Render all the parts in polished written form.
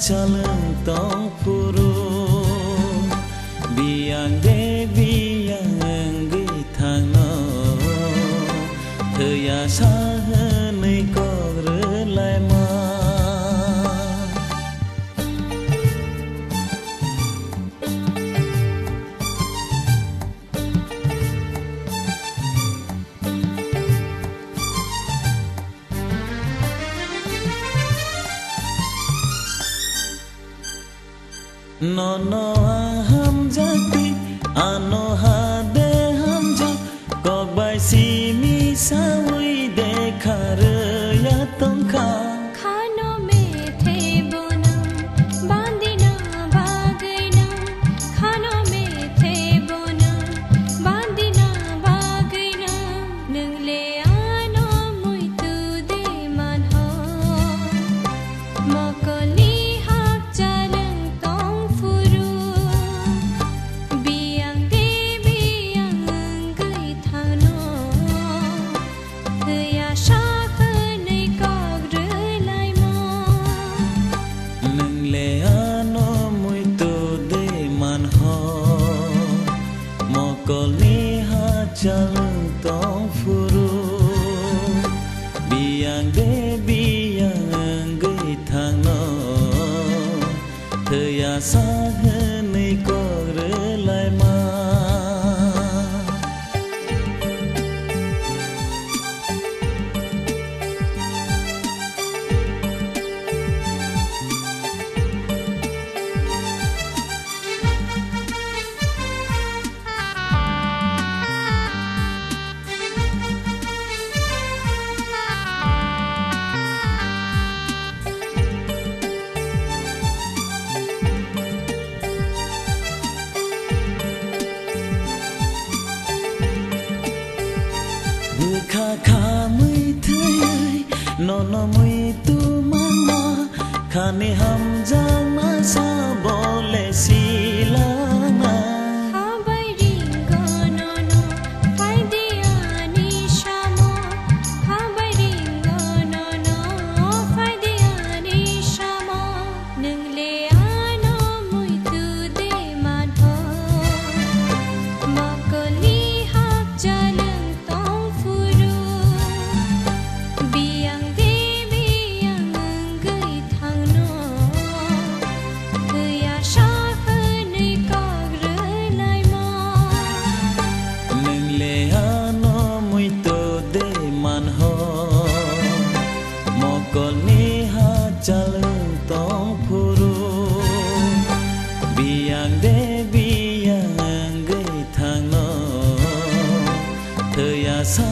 chalung tong puru biang de biang ghi thang no thời ya sa nơi có rơ lại mà no no ham jati ano ha de ham ja kok bai si mi sa ui de khar ya tong kha खानो में थे बोना बांधना बागना खानो में थे बोना बांधना बागना नंगले आनो मुई तू दे मन हो मकली हाक चालंग तोंग फुरू बियांग दे बियांग गई थानो या शाख नहीं काग लाई मो nungle ano mui to de man ho mokoli ha chalung tong furu biang de biang gei thang no thời ya sa nei ko re lai ma kha kha mui thơi no no mui tu mama khane ham jang ma sa bole silana खाबाई Ringo no no फायदिया निशामो खाबाई Ringo no no फायदिया निशामो नंगले आनो मुई तू दे मान हो मकली हाक चालंग तोंग फुरू बियांग दे बियांग गई थांग नो या शाख नहीं काग लाई मो nungle ano mui to de man ho mokoli ha chalung tong furu biang de biang gei thang no thời ya sa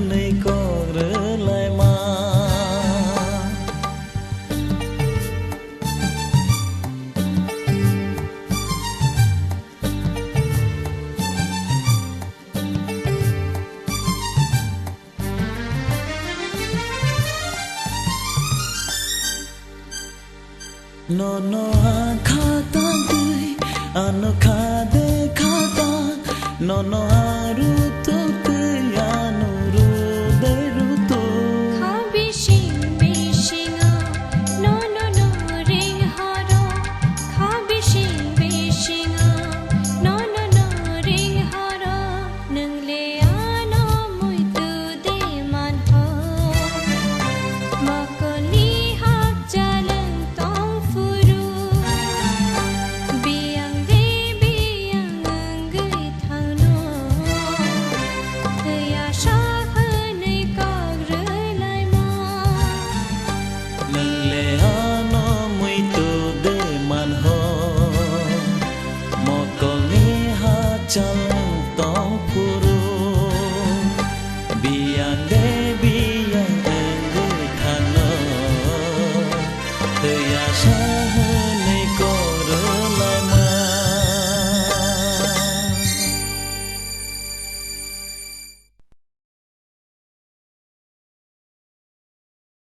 nei ko re lai ma no no kha ta tui ano kha de kha ta no no aru to te ano ru de ru to खाबिशिंग बिशिंगा no no no ring हारो खाबिशिंग बिशिंगा no no no ring हारो नंगले आनो मुई तू दे मन हो मकली हाक चालंग तोंग फुरू बियांग दे बियांग गई थांग नो या शाख नहीं काग लाई मो nungle ano mui to de man ho mokoli ha chal